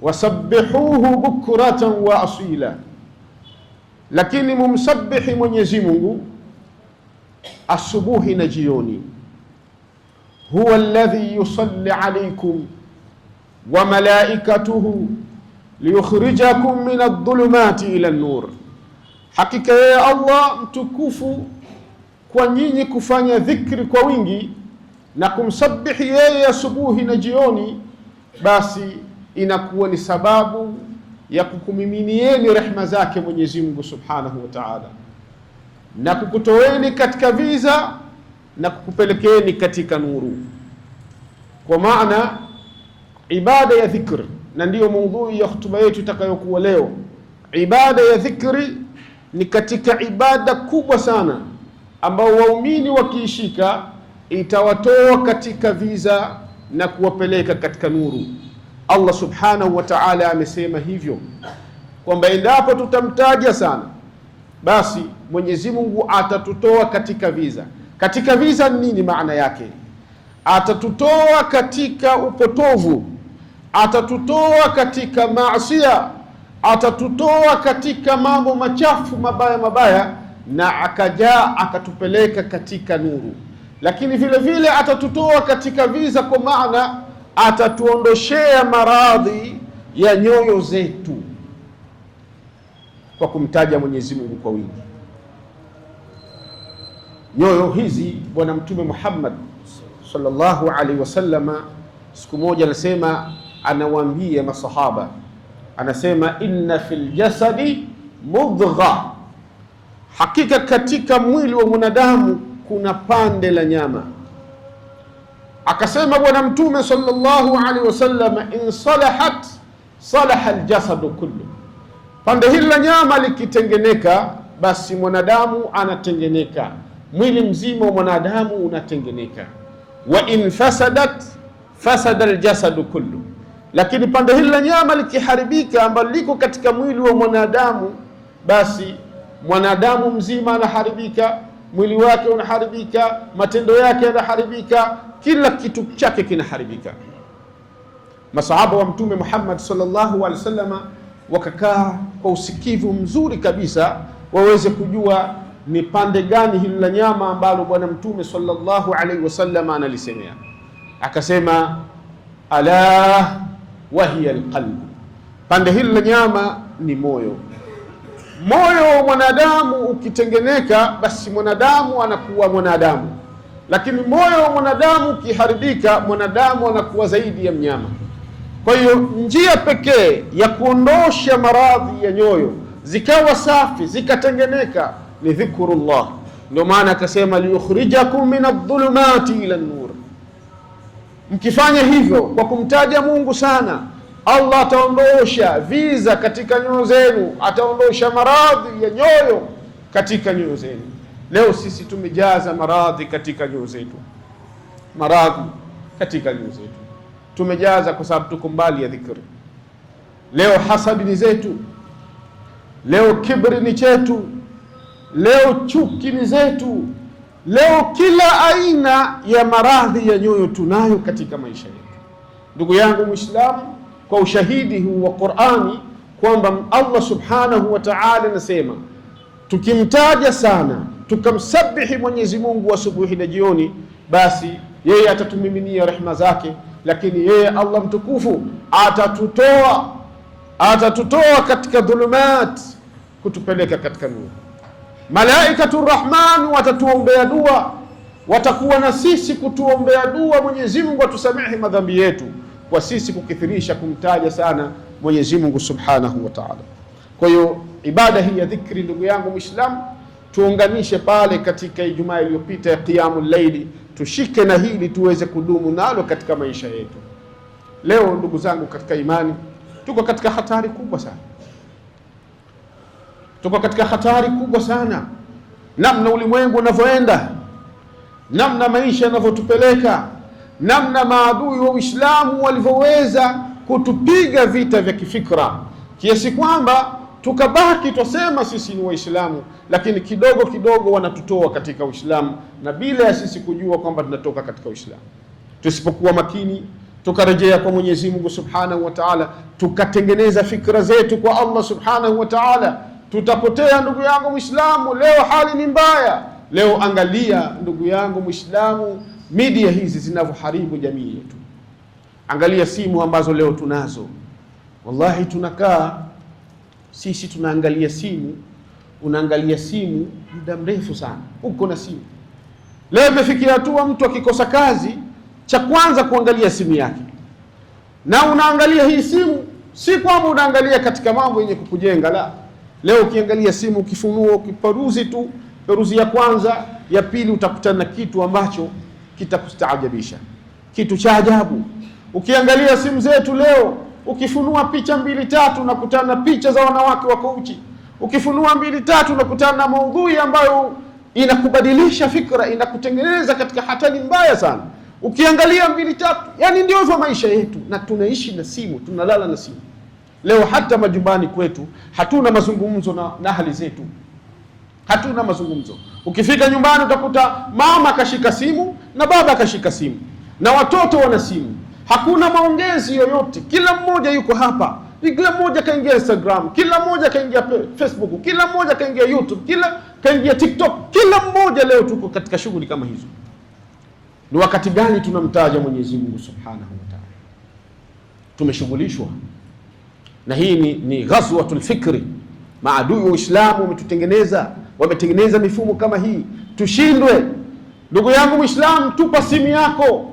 wasabbihuhu bukratan wa asila, lakini mumsabihi Mwenyezi Mungu asubuhi na jioni. Huwa alladhi yusalli alaykum wa malaikatuhu liyukhrijakum min adh-dhulumati ila an-nur, hakika yeye Allah mtukufu kwa nyinyi kufanya dhikri kwa wingi na kumsabihi yeye asubuhi na jioni, basi inakuwa ni sababu ya kukumiminieni rehma zake Mwenyezi Mungu Subhanahu wa Ta'ala, na kukutoeni katika viza na kukupelekeni katika nuru. Kwa maana ibada ya dhikr, na ndiyo maudhui ya hotuba yetu itakayokuwa leo, ibada ya dhikri ni katika ibada kubwa sana ambao waumini wakiishika itawatoa katika viza na kuwapeleka katika nuru. Allah Subhanahu wa Ta'ala amesema hivyo kwamba endapo tutamtaja sana, basi Mwenyezi Mungu atatutoa katika viza. Katika viza nini maana yake? Atatutoa katika upotovu, atatutoa katika maasiya, atatutoa katika mambo machafu mabaya, na akatupeleka katika nuru. Lakini vile vile atatutoa katika viza, kwa maana atatuondoshea maradhi ya nyoyo zetu kwa kumtaja Mwenyezi Mungu kwa wingi. Nyoyo hizi Bwana Mtume Muhammad sallallahu alaihi wasallama siku moja anasema, anawaambia masahaba, anasema inna fil jasadi mudgha, hakika katika mwili wa mwanadamu kuna pande la nyama. Akasema Bwana Mtume sallallahu alaihi wasallam, in salahat salaha aljasadu kullu, pande hili la nyama likitengeneka, basi mwanadamu anatengeneka, mwili mzima wa mwanadamu unatengeneka. Wa in fasadat fasada aljasadu kullu, lakini pande hili la nyama likiharibika, ambalo liko katika mwili wa mwanadamu, basi mwanadamu mzima anaharibika, mwili wake unaharibika, matendo yake yanaharibika, kila kitu chake kinaharibika. Masahaba wa Mtume Muhammad sallallahu alaihi wasallam wakakaa kwa usikivu mzuri kabisa waweze kujua ni pande gani hili la nyama ambalo Bwana Mtume sallallahu alaihi wasallam analisemea. Akasema ala wa hiya alqalb, pande hili la nyama ni moyo. Moyo wa mwanadamu ukitengeneka, basi mwanadamu anakuwa mwanadamu, lakini moyo wa mwanadamu ukiharibika, mwanadamu anakuwa zaidi ya mnyama. Kwa hiyo njia pekee ya kuondosha maradhi ya nyoyo zikawa safi zikatengeneka ni dhikrullah. Ndio maana akasema liyukhrijakum min adh-dhulumati ila an-nur. Mkifanya hivyo kwa kumtaja Mungu sana, Allah ataondosha viza katika nyoyo zenu, ataondosha maradhi ya nyoyo katika nyoyo zenu. Leo sisi tumejaza maradhi katika nyoyo zetu, maradhi katika nyoyo zetu tumejaza kwa sababu tuko mbali ya dhikri. Leo hasadi ni zetu, leo kibri ni chetu, leo chuki ni zetu, leo kila aina ya maradhi ya nyoyo tunayo katika maisha yetu. Ndugu yangu Muislamu, kwa ushahidi huu wa Qur'ani kwamba Allah Subhanahu wa Ta'ala anasema tukimtaja sana, tukamsabihi Mwenyezi Mungu asubuhi na jioni, basi yeye atatumiminia rehema zake, lakini yeye Allah mtukufu atatutoa katika dhulumat kutupeleka katika nuru. Malaikatu Rahman watatuombea dua, watakuwa na sisi kutuombea dua Mwenyezi Mungu atusamehe madhambi yetu, kwa sisi kukithirisha kumtaja sana Mwenyezi Mungu Subhanahu wa Ta'ala. Kwa hiyo ibada hii ya dhikri, ndugu yangu Muislamu, tuunganishe pale katika Ijumaa iliyopita ya qiyamul layli, tushike na hili tuweze kudumu nalo katika maisha yetu. Leo ndugu zangu katika imani, tuko katika hatari kubwa sana, tuko katika hatari kubwa sana. Namna ulimwengu unavyoenda, namna maisha yanavyotupeleka, namna maadui wa Uislamu walivyoweza kutupiga vita vya kifikra, kiasi kwamba tukabaki tusema sisi ni Waislamu, lakini kidogo kidogo wanatutoa katika Uislamu, na bila ya sisi kujua kwamba tunatoka katika Uislamu. Tusipokuwa makini, tukarejea kwa Mwenyezi Mungu Subhanahu wa Ta'ala, tukatengeneza fikra zetu kwa Allah Subhanahu wa Ta'ala, tutapotea ndugu yangu Muislamu. Leo hali ni mbaya. Leo angalia ndugu yangu Muislamu, media hizi zinavyoharibu jamii yetu. Angalia simu ambazo leo tunazo. Wallahi tunakaa sisi tunaangalia simu, unaangalia simu muda mrefu sana, uko na simu. Leo imefikia hatua mtu akikosa kazi cha kwanza kuangalia simu yake. Na unaangalia hii simu si kwamba unaangalia katika mambo yenye kukujenga, la. Leo ukiangalia simu, ukifunua, ukiperuzi tu, peruzi ya kwanza, ya pili, utakutana na kitu ambacho kitakustaajabisha, kitu cha ajabu. Ukiangalia simu zetu leo, ukifunua picha 2-3 unakutana na picha za wanawake wako uchi. Ukifunua 2-3 unakutana na maudhui ambayo inakubadilisha fikra, inakutengeneza katika hatari mbaya sana. Ukiangalia 2-3, yani ndio hivyo maisha yetu, na tunaishi na simu, tunalala na simu. Leo hata majumbani kwetu hatuna mazungumzo na ahli zetu, hatuna mazungumzo. Ukifika nyumbani utakuta mama kashika simu na baba kashika simu na watoto wana simu, hakuna maongezi yoyote. Kila mmoja yuko hapa, kila mmoja kaingia Instagram, kila mmoja kaingia Facebook, kila mmoja kaingia YouTube, kila kaingia TikTok, kila mmoja leo tuko katika shughuli kama hizo. Ni wakati gani tunamtaja Mwenyezi Mungu Subhanahu wa Ta'ala? Tumeshughulishwa na hii ni ghazwatul fikri. Maadui wa Uislamu wametengeneza mifumo kama hii tushindwe. Ndugu yangu Muislamu, tupa simu yako.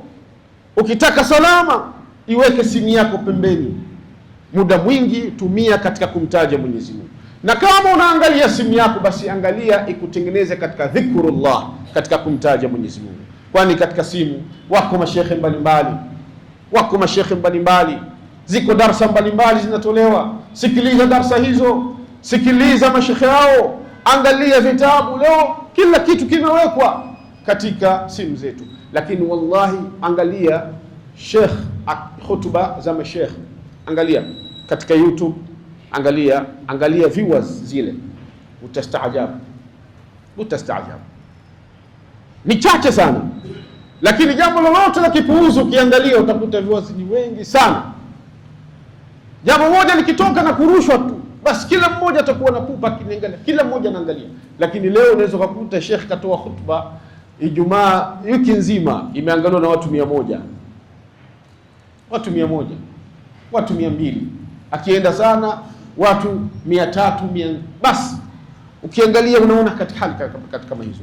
Ukitaka salama, iweke simu yako pembeni. Muda mwingi tumia katika kumtaja Mwenyezi Mungu. Na kama unaangalia simu yako, basi angalia ikutengeneze katika dhikrullah, katika kumtaja Mwenyezi Mungu. Kwani katika simu wako mashekhe mbalimbali, ziko darsa mbalimbali zinatolewa. Sikiliza darsa hizo, sikiliza mashekhe hao, angalia vitabu. Leo kila kitu kimewekwa katika simu zetu. Lakini wallahi, angalia hutuba za mashekh, angalia katika YouTube, angalia viewers zile, utastaajabu. Ni chache sana, lakini jambo lolote la kipuuzi ukiangalia utakuta viewers ni wengi sana. Jambo moja likitoka na kurushwa tu, basi kila mmoja atakuwa na pupa kiniangalia, kila mmoja anaangalia. Lakini leo unaweza kukuta sheikh katoa hutuba Ijumaa, wiki nzima imeangaliwa na watu 100, watu 200, akienda sana watu 300, basi ukiangalia unaona katika hali kama hizo.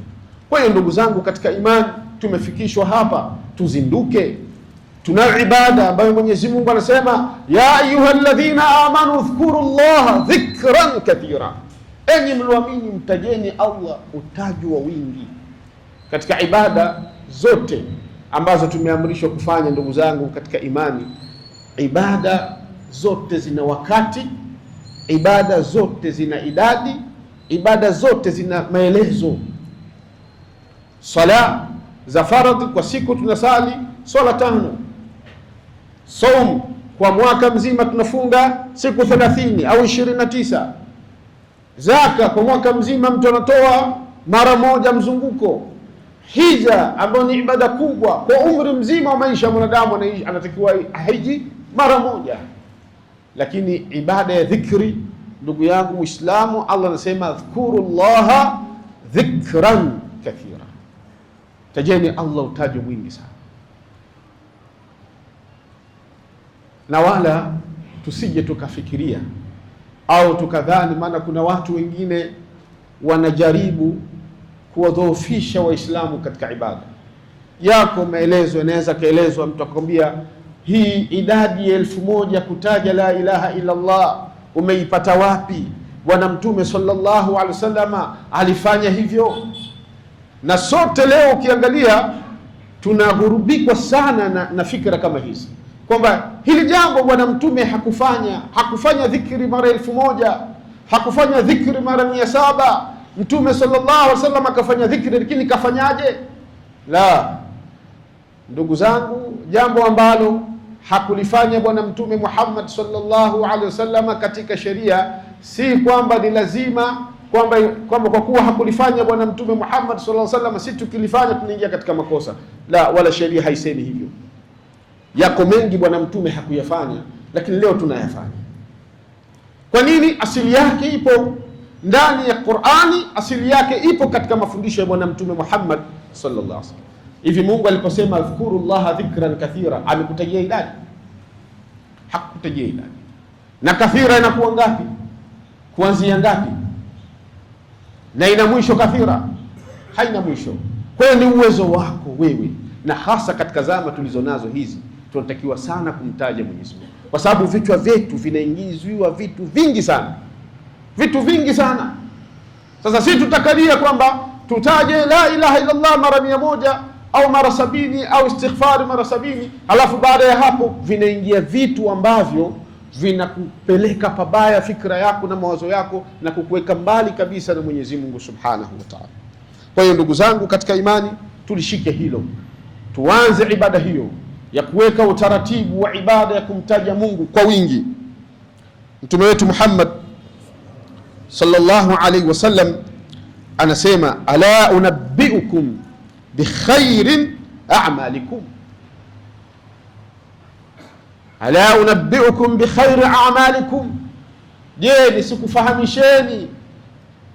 Kwa hiyo ndugu zangu katika imani, tumefikishwa hapa, tuzinduke. Tuna ibada ambayo Mwenyezi Mungu anasema, ya ayyuhalladhina amanu dhkurullaha dhikran kathira, enyi mlioamini mtajeni Allah utaji wa wingi. Katika ibada zote ambazo tumeamrishwa kufanya, ndugu zangu katika imani, ibada zote zina wakati, ibada zote zina idadi, ibada zote zina maelezo. Sala za faradhi kwa siku tunasali swala 5. Saum kwa mwaka mzima tunafunga siku 30 au 29. Zaka kwa mwaka mzima mtu anatoa mara moja mzunguko. Hija ambayo ni ibada kubwa kwa umri mzima wa maisha ya mwanadamu, anatakiwa hiji mara moja. Lakini ibada ya dhikri, ndugu yangu Muislamu, Allah anasema dhkurullaha dhikran kathira, tajeni Allah utaji mwingi sana. Na wala tusije tukafikiria au tukadhani, maana kuna watu wengine wanajaribu kuwadhoofisha Waislamu katika ibada. Yako maelezo yanaweza kaelezwa, mtu akwambia hii idadi ya 1000 kutaja la ilaha illa Allah umeipata wapi? Bwana Mtume sallallahu alaihi wasallam alifanya hivyo. Na sote leo ukiangalia tunahurubikwa sana na fikra kama hizi, kwamba hili jambo Bwana Mtume hakufanya dhikri mara 1000, hakufanya dhikri mara 700. Mtume sallallahu alaihi wasallam akafanya dhikri, lakini kafanyaje? La, ndugu zangu, jambo ambalo hakulifanya Bwana Mtume Muhammad sallallahu alaihi wasallam katika sheria, si kwamba ni lazima kwamba kwa kuwa hakulifanya Bwana Mtume Muhammad sallallahu alaihi wasallam, si tukilifanya tunaingia katika makosa. La, wala sheria haisemi hivyo. Yako mengi bwana mtume hakuyafanya, lakini leo tunayafanya. Kwa nini? Asili yake ipo ndani ya Qur'ani, asili yake ipo katika mafundisho ya bwana mtume Muhammad sallallahu alaihi wasallam. Hivi Mungu aliposema dhkurullaha dhikran kathira, amekutajia idadi? Hakukutajia idadi. Na kathira inakuwa ngapi? Kuanzia ngapi? Na ina mwisho kathira? Haina mwisho. Kwa hiyo ni uwezo wako wewe, na hasa katika zama tulizonazo hizi tunatakiwa sana kumtaja Mwenyezi Mungu, kwa sababu vichwa vyetu vinaingizwa vitu vingi sana, vitu vingi sana. Sasa sisi tutakalia kwamba tutaje la ilaha illa Allah mara 100 au mara 70 au istighfar mara 70, alafu baada ya hapo vinaingia vitu ambavyo vinakupeleka pabaya fikra yako na mawazo yako na kukuweka mbali kabisa na Mwenyezi Mungu Subhanahu wa Ta'ala. Kwa hiyo ndugu zangu katika imani, tulishike hilo, tuanze ibada hiyo ya kuweka utaratibu wa ibada ya kumtaja Mungu kwa wingi. Mtume wetu Muhammad sallallahu alaihi wasallam anasema, ala unabbiukum bi khairin a'malikum, ala unabbiukum bi khairi a'malikum, je, nisikufahamisheni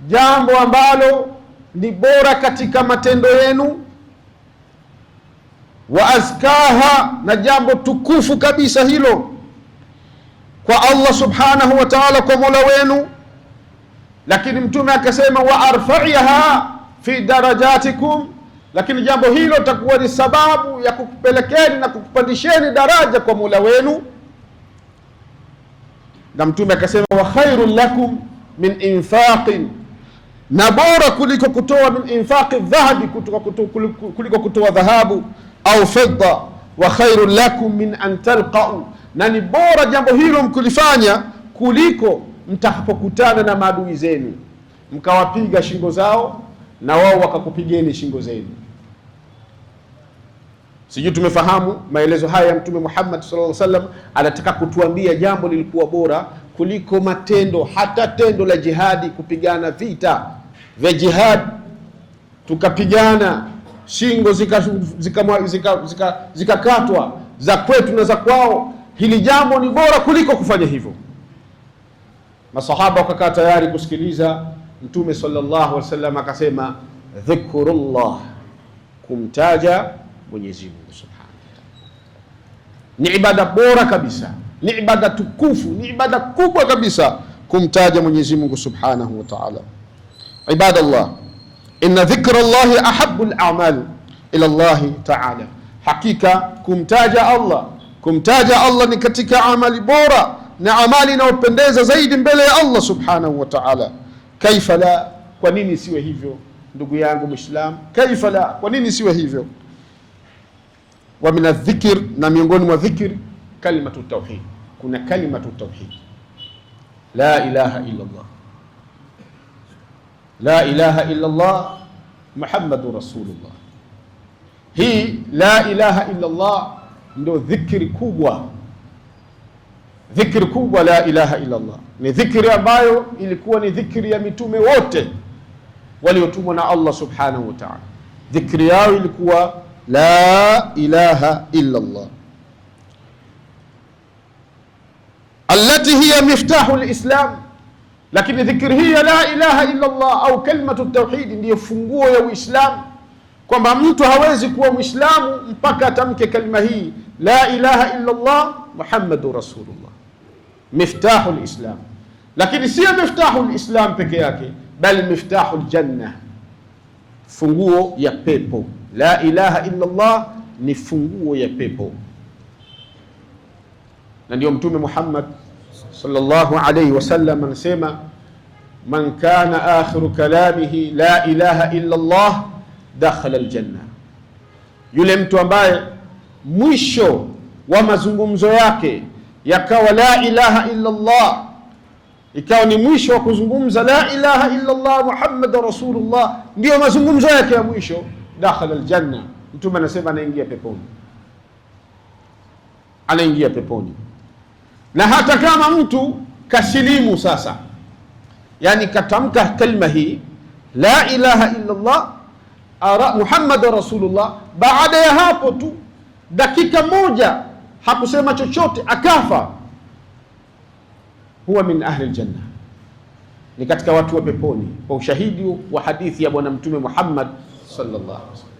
jambo ambalo ni bora katika matendo yenu, wa azkaha, na jambo tukufu kabisa hilo kwa Allah subhanahu wa ta'ala, kwa Mola wenu. Lakini mtume akasema, wa arfa'iha fi darajatikum, lakini jambo hilo takuwa ni sababu ya kukupelekeni na kukupandisheni daraja kwa Mola wenu. Na mtume akasema, wa khairul lakum min infaqin, na bora kuliko kutoa min infaqi dhahabi, kuliko kutoa dhahabu au fedha. Wa khairul lakum min an talqau, na ni bora jambo hilo mkulifanya kuliko mtakapokutana na maadui zenu mkawapiga shingo zao na wao wakakupigeni shingo zenu. Sijui tumefahamu maelezo haya ya Mtume Muhammad sallallahu alaihi wasallam. Anataka kutuambia jambo lilikuwa bora kuliko matendo, hata tendo la jihadi, kupigana vita vya jihad, tukapigana shingo zikakatwa za kwetu na za kwao. Hili jambo ni bora kuliko kufanya hivyo. Masahaba wakakaa tayari kusikiliza. Mtume sallallahu alaihi wasallam akasema, dhikrullah, kumtaja Mwenyezi Mungu subhanahu wa ta'ala, ni ibada bora kabisa, ni ibada tukufu, ni ibada kubwa kabisa kumtaja Mwenyezi Mungu subhanahu wa ta'ala. Ibadallah, inna dhikrallahi ahabbul a'mal ila Allah ta'ala, hakika kumtaja Allah ni katika amali bora na amali inayopendeza zaidi mbele ya Allah subhanahu wa ta'ala. Kaifa la, kwa nini siwe hivyo ndugu yangu Muislam? Kaifa la, kwa nini siwe hivyo? Wa min adh-dhikr, na miongoni mwa dhikr kalimatu tauhid. Kuna kalimatu tauhid, la ilaha illa Allah, la ilaha illa Allah Muhammadur Rasulullah. Hii la ilaha illa Allah ndio dhikri kubwa. Dhikri kubwa la ilaha illa Allah ni dhikri ambayo ilikuwa ni dhikri ya mitume wote waliotumwa na Allah subhanahu wa ta'ala. Dhikri yao ilikuwa la ilaha illa Allah, allati hiya miftahu lislam. Lakini dhikri hii ya la ilaha illa Allah au kalimatu tauhid ndiyo funguo ya Uislamu, kwamba mtu hawezi kuwa Muislamu mpaka atamke kalima hii la ilaha illa Allah Muhammadur Rasulullah, miftahu lislam. Lakini sio miftahu lislam peke yake, bali miftahu ljanna, funguo ya pepo. La ilaha illa Allah ni funguo ya pepo. Na ndio Mtume Muhammad sallallahu alayhi wasallam anasema, man kana akhiru kalamihi la ilaha illa Allah dakhala aljanna, yule mtu ambaye mwisho wa mazungumzo yake yakawa la ilaha illa Allah, ikawa ni mwisho wa kuzungumza la ilaha illa Allah Muhammadur Rasulullah, ndio mazungumzo yake ya mwisho, dakhala aljanna. Mtume anasema anaingia peponi, anaingia peponi. Na hata kama mtu kasilimu sasa, yani katamka kalima hii la ilaha illa Allah Muhammadur Rasulullah, baada ya hapo tu dakika moja hakusema chochote, akafa, huwa min ahli aljanna, ni katika watu wa peponi, kwa ushahidi wa hadithi ya bwana mtume Muhammad sallallahu alaihi wasallam.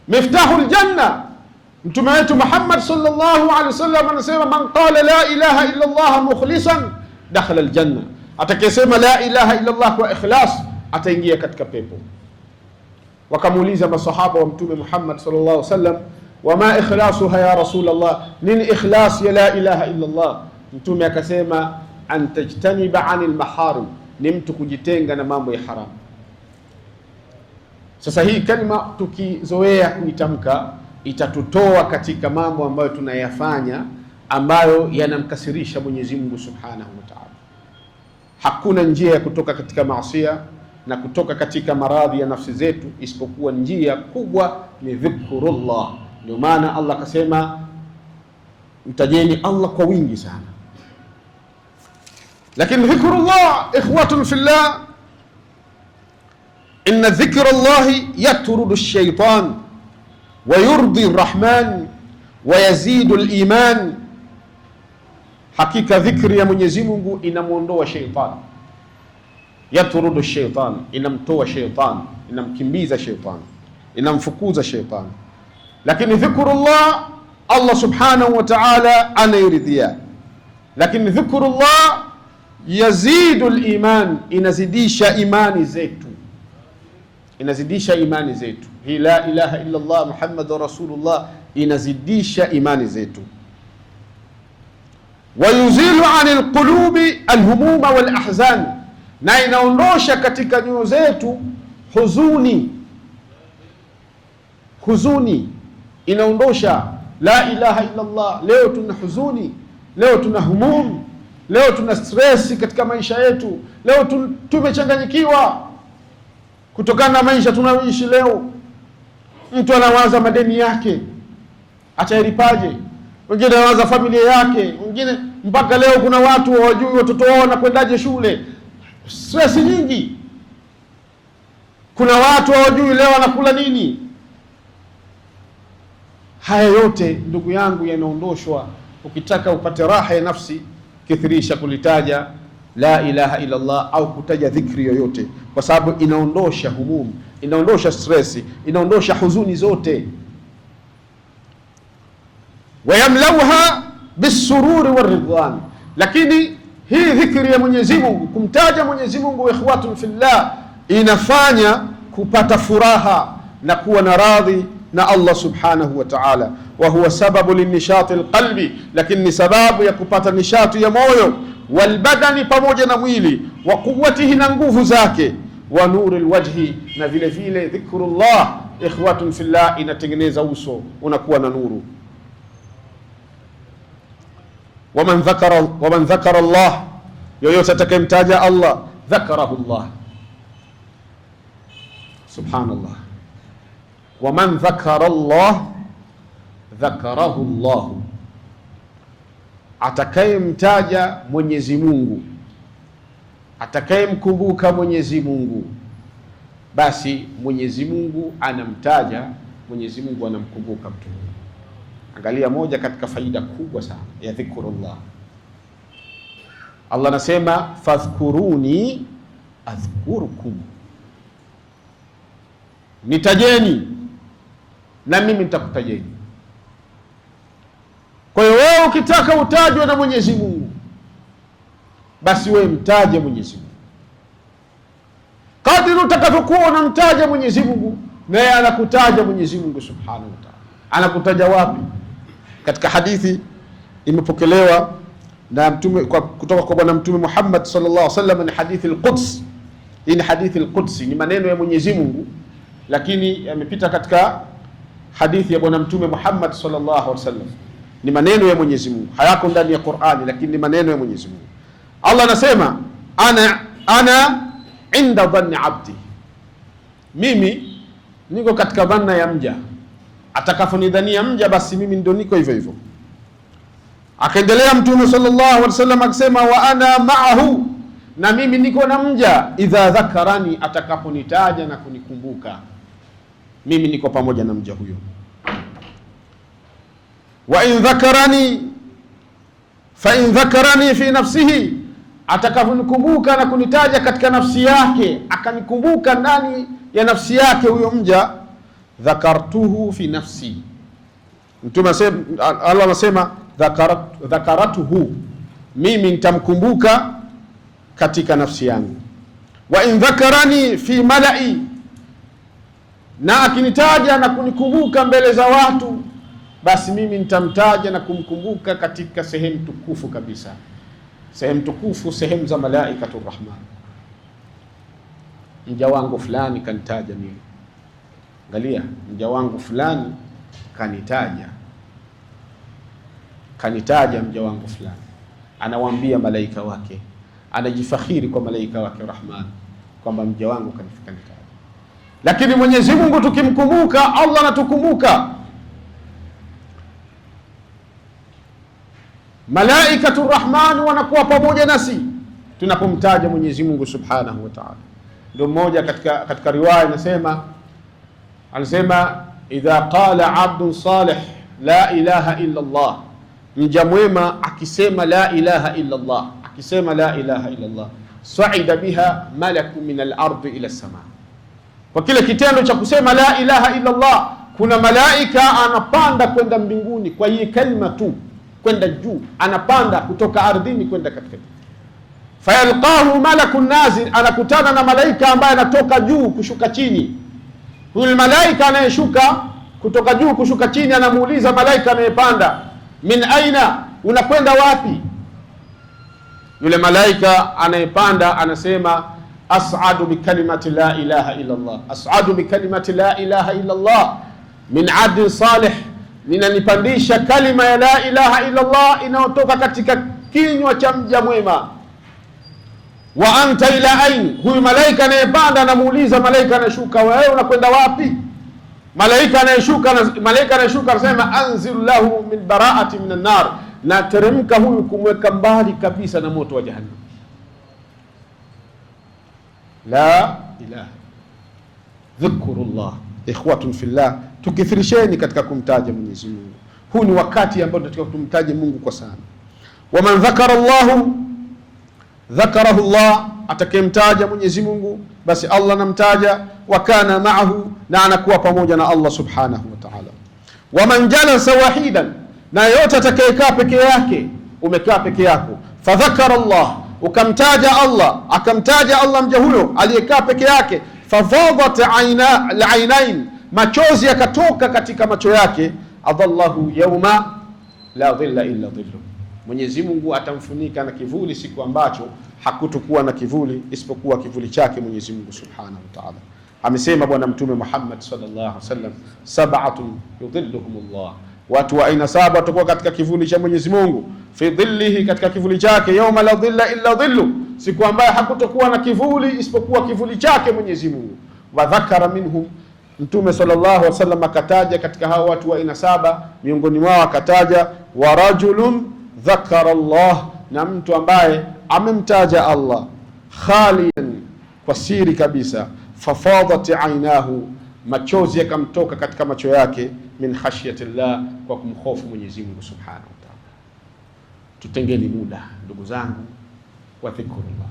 Miftahul janna, mtume wetu Muhammad sallallahu alaihi wasallam anasema, man qala la ilaha illa Allah mukhlisan dakhala aljanna, atakayesema la ilaha illa Allah kwa ikhlas ataingia katika pepo. Wakamuuliza masahaba wa mtume Muhammad sallallahu alaihi wasallam, wama ikhlasuha ya Rasulullah, nini ikhlas ya la ilaha illa Allah? Mtume akasema, an tajtaniba anil maharim, ni mtu kujitenga na mambo ya haramu. Sasa hii kalima tukizoea kuitamka itatutoa katika mambo ambayo tunayafanya ambayo yanamkasirisha Mwenyezi Mungu Subhanahu wa Ta'ala. Hakuna njia ya kutoka katika maasiya na kutoka katika maradhi ya nafsi zetu isipokuwa njia kubwa ni dhikrullah. Ndio maana Allah akasema, mtajeni Allah kwa wingi sana. Lakini dhikrullah, ikhwatun fillah, inna dhikrallahi yatrudu ash-shaytan wa yurdi ar-rahman wa yazidu al-iman. Hakika dhikri ya Mwenyezi Mungu inamuondoa shaytan. Yatrudu ash-shaytan, inamtoa shaytan, inamkimbiza shaytan, inamfukuza shaytan. Lakini dhikrullah, Allah subhanahu wa ta'ala anairidhia. Lakini dhikrullah yazidu al-iman, inazidisha imani zetu, inazidisha imani zetu. Hii la ilaha illa Allah Muhammadur Rasulullah inazidisha imani zetu. Wa yuzilu anil qulubi alhumuma wal ahzan, na inaondosha katika nyoyo zetu huzuni. Huzuni inaondosha. La ilaha illa Allah, leo tuna huzuni, leo tuna humum, leo tuna stress katika maisha yetu, leo tumechanganyikiwa kutokana na maisha tunayoishi leo. Mtu anawaza madeni yake atayalipaje, wengine anawaza familia yake, wengine mpaka leo kuna watu hawajui watoto wao wanakwendaje shule. Stress nyingi. Kuna watu hawajui leo wanakula nini. Haya yote ndugu yangu yanaondoshwa. Ukitaka upate raha ya nafsi, kithirisha kulitaja la ilaha illa Allah au kutaja dhikri yoyote, kwa sababu inaondosha humum, inaondosha stress, inaondosha huzuni zote. Wayamlauha bisururi waridwan. Lakini hii dhikri ya Mwenyezi Mungu, kumtaja Mwenyezi Mungu, ikhwatun fillah, inafanya kupata furaha na kuwa na radhi na Allah subhanahu wa ta'ala. Wa huwa sababu linishati alqalbi, lakini ni sababu ya kupata nishati ya moyo, walbadani, pamoja na mwili, wa quwwatihi, na nguvu zake, wa nuri alwajhi, na vile vile dhikrullah ikhwatun fillah inatengeneza uso unakuwa na nuru. Waman dhakara Allah, yoyote atakayemtaja Allah, dhakarahu Allah. Subhanallah. Waman dhakara Allah dhakarahu Allah, atakayemtaja Mwenyezi Mungu, atakayemkumbuka Mwenyezi Mungu, basi Mwenyezi Mungu anamtaja, Mwenyezi Mungu anamkumbuka mtu. Angalia moja katika faida kubwa sana ya dhikrullah. Allah anasema, fadhkuruni adhkurukum, nitajeni na mimi nitakutajeni. Kwa hiyo wewe ukitaka utajwe na Mwenyezi Mungu, basi wewe mtaje Mwenyezi Mungu. Kadri utakavyokuwa unamtaja Mwenyezi Mungu, naye anakutaja Mwenyezi Mungu subhanahu wa ta'ala. Anakutaja wapi? Katika hadithi imepokelewa na mtume kutoka kwa bwana mtume Muhammad sallallahu alaihi wasallam, ni hadithi al-Quds. Hii ni hadithi al-Qudsi, ni maneno ya Mwenyezi Mungu, lakini yamepita katika hadithi ya bwana mtume Muhammad sallallahu alaihi wasallam. Ni maneno ya Mwenyezi Mungu, hayako ndani ya Qur'ani, lakini ni maneno ya Mwenyezi Mungu. Allah anasema, ana inda dhanni abdi, mimi niko katika dhanna ya mja, atakafonidhania mja basi mimi ndio niko hivyo hivyo. Akaendelea mtume sallallahu alaihi wasallam akisema, wa ana ma'ahu, na mimi niko na mja, idha dhakarani, atakaponitaja na kunikumbuka, mimi niko pamoja na mja huyo. wa in dhakarani fa in dhakarani fi nafsihi, atakaponikumbuka na kunitaja katika nafsi yake, akanikumbuka ndani ya nafsi yake huyo mja, dhakartuhu fi nafsi. Mtume Allah anasema dhakaratuhu, mimi nitamkumbuka katika nafsi yangu. Wa in dhakarani fi malai, na akinitaja na kunikumbuka mbele za watu, basi mimi nitamtaja na kumkumbuka katika sehemu tukufu kabisa, sehemu tukufu, sehemu za malaikatur rahman. Mja wangu fulani kanitaja mimi, angalia, mja wangu fulani kanitaja mja wangu fulani, anawaambia malaika wake, anajifakhiri kwa malaika wake rahman kwamba mja wangu kanitaja. Lakini Mwenyezi Mungu tukimkumbuka, Allah anatukumbuka, malaikatur rahman wanakuwa pamoja nasi tunapomtaja Mwenyezi Mungu subhanahu wa ta'ala. Ndio mmoja katika riwaya anasema idha qala abdun salih la ilaha illa Allah, mja mwema akisema la ilaha illa Allah, akisema la ilaha illa Allah, sa'ida biha malaku min al-ardi ila as-sama. Kwa kile kitendo cha kusema la ilaha illa Allah, kuna malaika anapanda kwenda mbinguni kwa hii kalima tu, kwenda juu, anapanda kutoka ardhini kwenda katika. Fayalqahu malakun nazil, anakutana na malaika ambaye anatoka juu kushuka chini. Huyu malaika anayeshuka kutoka juu kushuka chini anamuuliza malaika anayepanda, min aina, unakwenda wapi? Yule malaika anayepanda anasema as'adu bi kalimati la ilaha illa Allah, as'adu bi kalimati la ilaha illa Allah min abdin salih, ninanipandisha kalima ya la ilaha illa Allah inayotoka katika kinywa cha mja mwema. Wa anta ila ain, huyu malaika anayepanda anamuuliza malaika anayeshuka, wewe unakwenda wapi? Malaika anayeshuka anasema anzilu lahu min bara'ati minan nar, na teremka huyu kumweka mbali kabisa na moto wa jahannam. La ilaha dhikrullah. Ikhwatun fillah, tukithirisheni katika kumtaja Mwenyezi Mungu. Huu ni wakati ambao tunatakiwa tumtaje Mungu kwa sana. Wa man dhakara Allah dhakarahu Allah, atakayemtaja Mwenyezi Mungu basi Allah namtaja. Wa kana ma'ahu, na anakuwa pamoja na Allah subhanahu wa ta'ala. Wa man jalasa wahidan, na yote atakayekaa peke yake, umekaa peke yako, fadhakara Allah, ukamtaja Allah, akamtaja Allah mja huyo aliyekaa peke yake, fadhadat ainain, machozi yakatoka katika macho yake, adallahu yawma la dhilla illa dhillu, Mwenyezi Mungu atamfunika na kivuli siku ambacho hakutokuwa na kivuli isipokuwa kivuli chake Mwenyezi Mungu subhanahu wa ta'ala. Amesema Bwana Mtume Muhammad sallallahu alaihi wasallam, sab'atun yudhilluhumullah, watu wa aina saba watakuwa katika kivuli cha Mwenyezi Mungu, fi dhillihi, katika kivuli chake, yawma la dhilla illa dhillu, siku ambayo hakutokuwa na kivuli isipokuwa kivuli chake Mwenyezi Mungu. Wa dhakara minhum, Mtume sallallahu alaihi wasallam akataja katika hao watu wa aina saba, miongoni mwao akataja wa rajulun dhakara Allah, na mtu ambaye amemtaja Allah khalian, kwa siri kabisa, fafadat ainahu, machozi yakamtoka katika macho yake, min khashyatillah, kwa kumhofu Mwenyezi Mungu subhanahu wa ta'ala. Tutengeni muda ndugu zangu wa dhikrullah,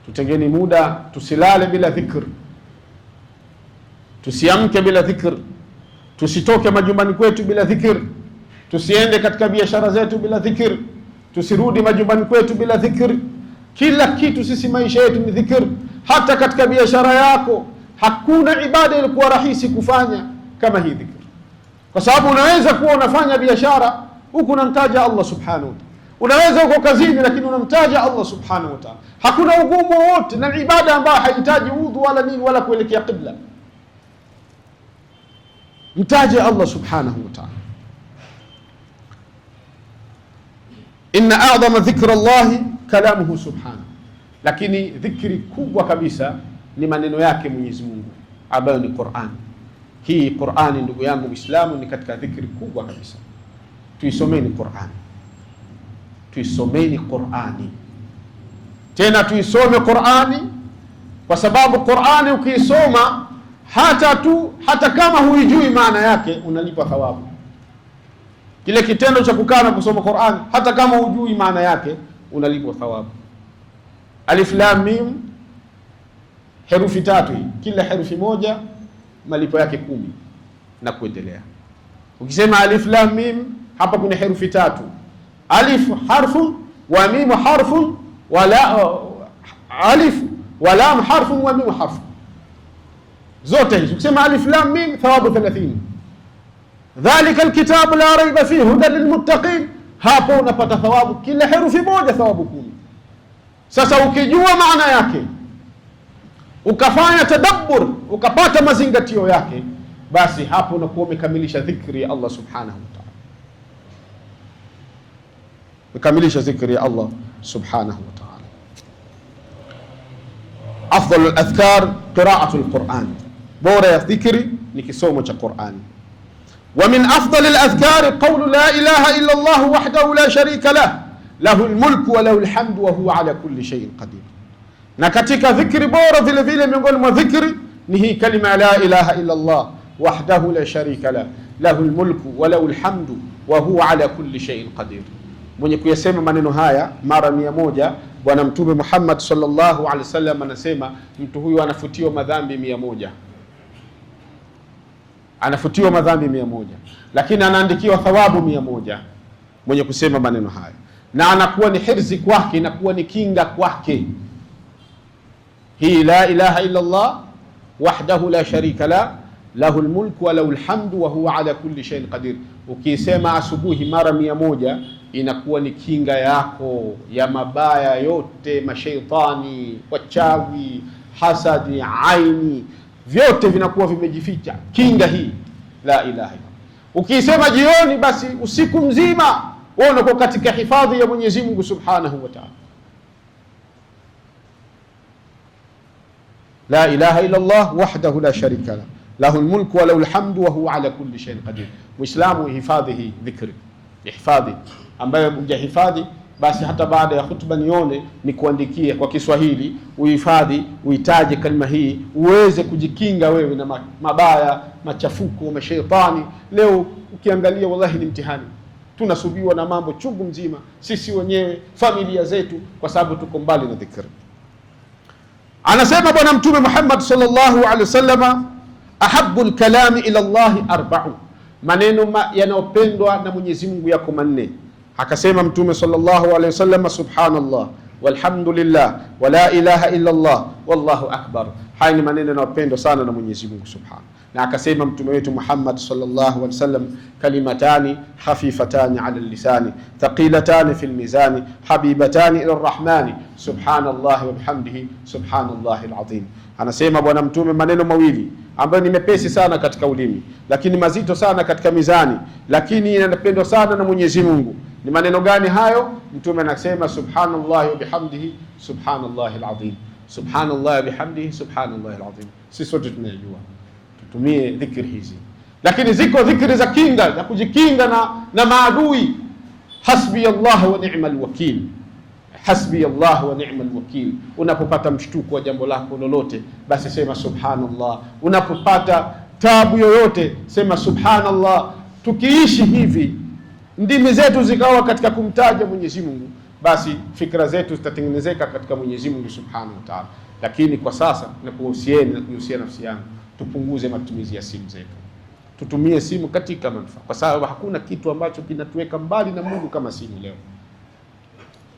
tutengeni muda, tusilale bila dhikr, tusiamke bila dhikr, tusitoke majumbani kwetu bila dhikr, tusiende katika biashara zetu bila dhikr, tusirudi majumbani kwetu bila dhikr. Kila kitu sisi maisha yetu ni dhikr. Hata katika biashara yako hakuna ibada ilikuwa rahisi kufanya kama hii dhikr, kwa sababu unaweza kuwa unafanya biashara huku unamtaja Allah subhanahu wa ta'ala, unaweza uko kazini lakini unamtaja Allah subhanahu wa ta'ala. Hakuna ugumu wote, na ibada ambayo haihitaji udhu wala nini wala kuelekea qibla. Mtaje Allah subhanahu wa ta'ala. Inna a'dhama dhikra Allahi kalamuhu subhanahu, lakini dhikri kubwa kabisa ni maneno yake Mwenyezi Mungu ambayo ni Qur'an. Hii Qur'ani ndugu yangu Muislamu ni katika dhikri kubwa kabisa. Tuisomeni Qur'ani, tuisomeni Qur'ani, tena tuisome Qur'ani, kwa sababu Qur'ani ukiisoma hata kama huijui maana yake unalipa thawabu. Kile kitendo cha kukaa na kusoma Qur'an, hata kama hujui maana yake, unalipwa thawabu. Alif lam mim, herufi 3 hii, kila herufi moja malipo yake 10 na kuendelea. Ukisema alif lam mim, hapa kuna herufi 3. Alif harfun wa mim harfun wa la, alif wa lam harfun wa mim harfun, zote hizo. Ukisema alif lam mim, thawabu 30. Dhalika alkitabu la raiba fihi hudan lilmuttaqin, hapo unapata thawabu kila herufi moja thawabu 10. Sasa ukijua maana yake, ukafanya tadabbur, ukapata mazingatio yake, basi hapo unakuwa umekamilisha dhikri ya Allah subhanahu wa ta'ala. Umekamilisha dhikri ya Allah subhanahu wa ta'ala. Afdalu al-adhkar qira'atu al-Qur'an, bora ya dhikri ni kisomo cha Qur'an. Wa min afdali al-adhkar qawlu la ilaha illa Allah wahdahu la sharika lah, lahu al-mulku wa lahu al-hamdu wa huwa ala kulli shay'in qadir. Na katika dhikri bora vile vile miongoni mwa dhikri ni hii kalima la ilaha illa Allah wahdahu la sharika lah, lahu al-mulku wa lahu al-hamdu wa huwa ala kulli shay'in qadir. Mwenye kuyasema maneno haya mara 100, Bwana Mtume Muhammad sallallahu alaihi wasallam anasema mtu huyu anafutiwa madhambi 100. Anafutiwa madhambi 100, lakini anaandikiwa thawabu 100 mwenye kusema maneno haya, na anakuwa ni hirzi kwake, inakuwa ni kinga kwake. Hii la ilaha illa Allah wahdahu la sharika la, lahu almulku wa lahu alhamdu wa huwa ala kulli shay'in qadir. Ukisema asubuhi mara 100, inakuwa ni kinga yako ya mabaya yote, mashaitani, wachawi, hasadi, aini, vyote vinakuwa vimejificha. Kinga hii la ilaha illa. Ukisema jioni, basi usiku mzima wewe unakuwa katika hifadhi ya Mwenyezi Mungu subhanahu wa ta'ala. La ilaha illa Allah wahdahu la sharika la, lahu almulku wa lahu alhamdu wa huwa ala kulli shay'in qadir. Muislamu hifadhi hii dhikri, hifadhi ambayo hujahifadhi, basi hata baada ya hutuba nione nikuandikie kwa Kiswahili, uhifadhi, uitaje kalima hii, uweze kujikinga wewe na mabaya, machafuko, mashaitani. Leo ukiangalia, wallahi ni mtihani. Tunasubiwa na mambo chungu mzima, sisi wenyewe, familia zetu, kwa sababu tuko mbali na dhikri. Anasema Bwana Mtume Muhammad sallallahu alaihi wasallam, ahabbul kalami ila Allah 4, maneno yanayopendwa na Mwenyezi Mungu yako 4. Akasema Mtume sallallahu alaihi wasallam, subhanallah walhamdulillah wa la ilaha illa Allah wallahu akbar. Haya ni maneno yanayopendwa sana na Mwenyezi Mungu subhanahu. Na akasema Mtume wetu Muhammad sallallahu alaihi wasallam, kalimatani khafifatani ala lisani thaqilatani fil mizani habibatani ila arrahmani subhanallahi wa bihamdihi subhanallahi alazim. Anasema Bwana Mtume maneno mawili ambayo ni mepesi sana katika ulimi, lakini mazito sana katika mizani, lakini yanapendwa sana na Mwenyezi Mungu. Ni maneno gani hayo? Mtume anasema subhanallahi wa bihamdihi subhanallahi alazim, subhanallahi wa bihamdihi subhanallahi alazim. Sisi sote tunajua tutumie dhikri hizi, lakini ziko dhikri za kinga, za kujikinga na maadui. Hasbi Allah wa ni'mal wakil, hasbi Allah wa ni'mal wakil. Unapopata mshtuko wa jambo lako lolote, basi sema subhanallah. Unapopata tabu yoyote, sema subhanallah. Tukiishi hivi, ndimi zetu zikawa katika kumtaja Mwenyezi Mungu, basi fikra zetu zitatengenezeka katika Mwenyezi Mungu subhanahu wa ta'ala. Lakini kwa sasa nakuhusieni na kuhusia nafsi yangu, tupunguze matumizi ya simu zetu, tutumie simu katika manufaa, kwa sababu hakuna kitu ambacho kinatuweka mbali na Mungu kama simu leo.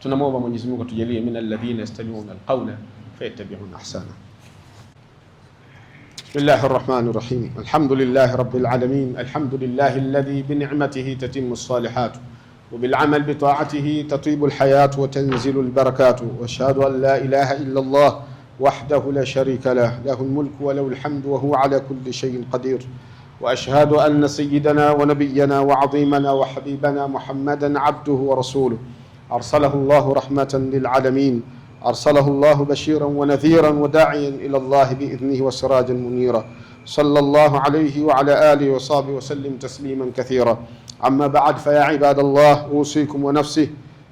Tunamwomba Mwenyezi Mungu atujalie min alladhina yastami'una alqawla fayattabi'una ahsana. Bismillahir rahmanir rahim. Alhamdulillahi rabbil alamin. Alhamdulillahi alladhi bi ni'matihi tatimmu as-salihat wa bil 'amal bi ta'atihi tatibu al-hayat wa tanzilu al-barakat. Wa ashhadu an la ilaha illa Allah wahdahu la sharika lah, lahu al-mulku wa lahu al-hamdu wa huwa 'ala kulli shay'in qadir. وأشهد أن سيدنا ونبينا وعظيمنا وحبيبنا محمدا عبده ورسوله، أرسله الله رحمة للعالمين، أرسله الله بشيرا ونذيرا وداعيا إلى الله بإذنه وسراجا منيرا، صلى الله عليه وعلى آله وصحبه وسلم تسليما كثيرا. أما بعد، فيا عباد الله، أوصيكم ونفسي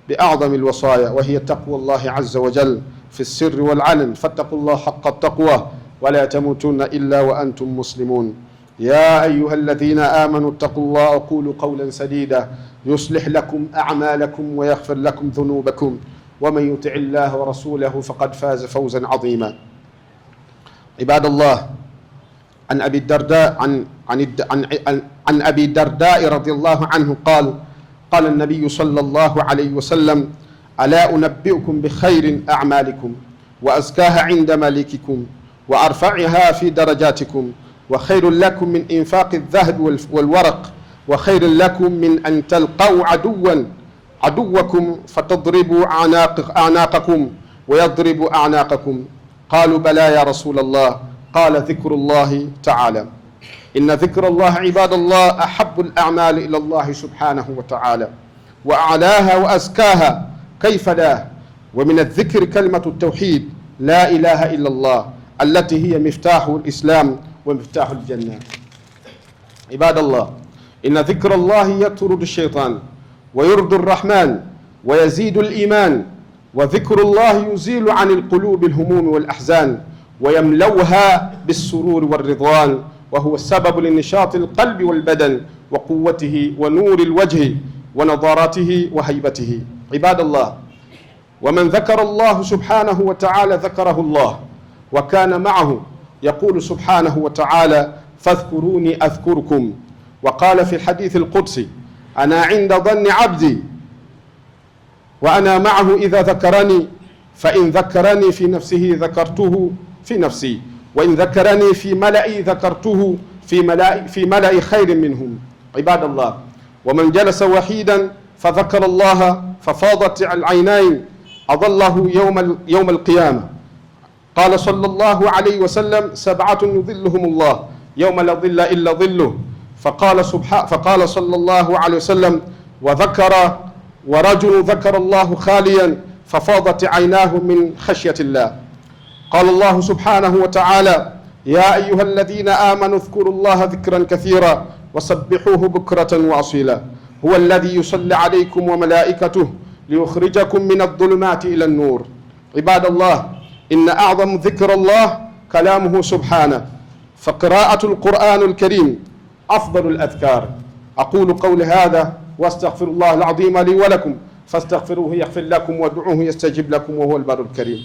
بأعظم الوصايا، وهي تقوى الله عز وجل في السر والعلن، فاتقوا الله حق التقوى ولا تموتن إلا وأنتم مسلمون. يا أيها الذين آمنوا اتقوا الله وقولوا قولا سديدا يصلح لكم أعمالكم ويغفر لكم ذنوبكم ومن يطع الله ورسوله فقد فاز فوزا عظيما. عباد الله، عن أبي الدرداء رضي الله عنه قال النبي صلى الله عليه وسلم: ألا أنبئكم بخير أعمالكم وأزكاها عند مليككم وأرفعها في درجاتكم وخير لكم من إنفاق الذهب والورق وخير لكم من أن تلقوا عدوكم فتضربوا أعناقكم ويضرب أعناقكم. قالوا: بلى يا رسول الله. قال: ذكر الله تعالى. إن ذكر الله عباد الله أحب الأعمال إلى الله سبحانه وتعالى وأعلاها وأزكاها، كيف لا؟ ومن الذكر كلمة التوحيد، لا إله إلا الله، التي هي مفتاح الإسلام ومفتاح الجنة. عباد الله، إن ذكر الله يطرد الشيطان ويرضي الرحمن ويزيد الإيمان، وذكر الله يزيل عن القلوب الهموم والأحزان ويملوها بالسرور والرضوان، وهو السبب لنشاط القلب والبدن وقوته ونور الوجه ونضارته وهيبته. عباد الله، ومن ذكر الله سبحانه وتعالى ذكره الله وكان معه. يقول سبحانه وتعالى: فاذكروني أذكركم. وقال في الحديث القدسي: أنا عند ظن عبدي وأنا معه إذا ذكرني، فإن ذكرني في نفسه ذكرته في نفسي، وإن ذكرني في ملئي ذكرته في ملئ خير منهم. عباد الله، ومن جلس وحيدا فذكر الله ففاضت العينين أظله يوم القيامة. قال صلى الله عليه وسلم: 7 يظلهم الله يوم لا ظل إلا ظله. فقال صلى الله عليه وسلم: ورجل ذكر الله خاليا ففاضت عيناه من خشية الله. قال الله سبحانه وتعالى: يا أيها الذين آمنوا اذكروا الله ذكرا كثيرا وسبحوه بكرة وأصيلا، هو الذي يصلي عليكم وملائكته ليخرجكم من الظلمات إلى النور. عباد الله، إن أعظم ذكر الله كلامه سبحانه، فقراءة القرآن الكريم أفضل الأذكار. أقول قول هذا واستغفر الله العظيم لي ولكم فاستغفروه يغفر لكم وادعوه يستجب لكم وهو البر الكريم.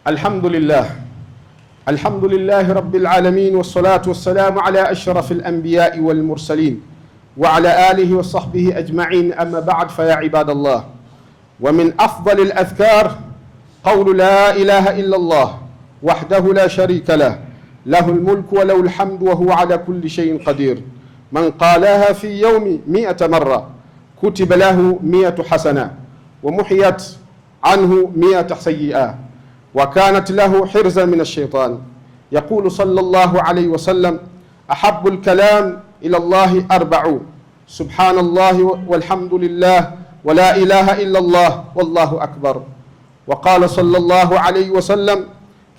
الحمد لله رب العالمين، والصلاة والسلام على أشرف الأنبياء والمرسلين وعلى آله وصحبه أجمعين. أما بعد، فيا عباد الله، ومن أفضل الأذكار قول لا إله إلا الله وحده لا شريك له، له الملك وله الحمد وهو على كل شيء قدير. من قالها في يوم 100 مرة كتب له 100 حسنة ومحيت عنه 100 سيئة وكانت له حرزا من الشيطان. يقول صلى الله عليه وسلم: أحب الكلام إلى الله 4: سبحان الله والحمد لله ولا إله إلا الله والله أكبر. وقال صلى الله عليه وسلم: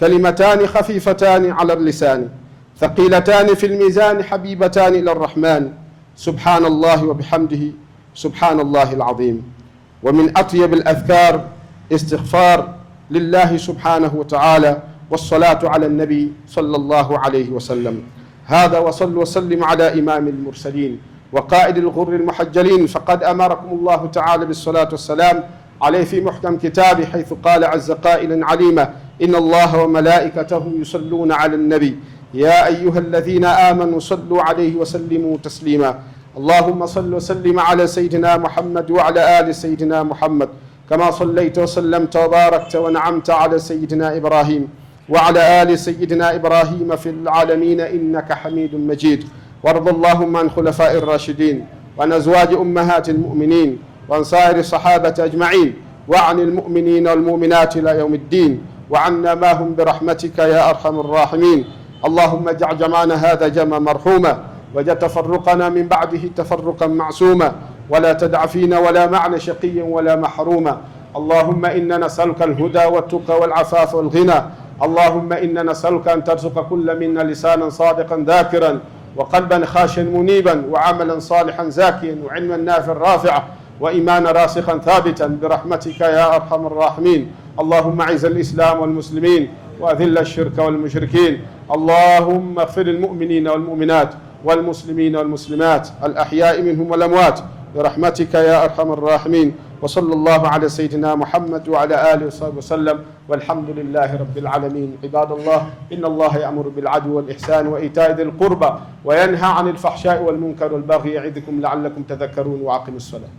كلمتان خفيفتان على اللسان ثقيلتان في الميزان حبيبتان إلى الرحمن، سبحان الله وبحمده سبحان الله العظيم. ومن أطيب الأذكار استغفار لله سبحانه وتعالى والصلاة على النبي صلى الله عليه وسلم. هذا وصل وسلم على إمام المرسلين وقائد الغر المحجلين، فقد أمركم الله تعالى بالصلاة والسلام عليه في محكم كتابه، حيث قال عز قائلا عليما: إن الله وملائكته يصلون على النبي يا أيها الذين آمنوا صلوا عليه وسلموا تسليما. اللهم صل وسلم على سيدنا محمد وعلى آل سيدنا محمد، كما صليت وسلمت وباركت ونعمت على سيدنا إبراهيم وعلى آل سيدنا إبراهيم في العالمين إنك حميد مجيد. وارض اللهم عن خلفاء الراشدين وعن أزواج أمهات المؤمنين وعن سائر الصحابة أجمعين وعن المؤمنين والمؤمنات إلى يوم الدين، وعنا ما هم برحمتك يا أرحم الراحمين. اللهم اجعل جمعنا هذا جمعا مرحوما، وجعل تفرقنا من بعده تفرقا معصوما، ولا تدع فينا ولا معنا شقيا ولا محروما. اللهم إنا نسألك الهدى والتقى والعفاف والغنى. اللهم إنا نسألك أن ترزق كل منا لسانا صادقا ذاكرا وقلبا خاشعا منيبا وعملا صالحا زاكيا وعلما نافعا رافعا وإيمانا راسخا ثابتا برحمتك يا أرحم الراحمين. اللهم أعز الإسلام والمسلمين وأذل الشرك والمشركين. اللهم اغفر للمؤمنين والمؤمنات والمسلمين والمسلمات الأحياء منهم والأموات برحمتك يا أرحم الراحمين. وصلى الله على سيدنا محمد وعلى آله وصحبه وسلم، والحمد لله رب العالمين. عباد الله، إن الله يأمر بالعدل والإحسان وإيتاء ذي القربى وينهى عن الفحشاء والمنكر والبغي يعظكم لعلكم تذكرون، وأقيموا الصلاة.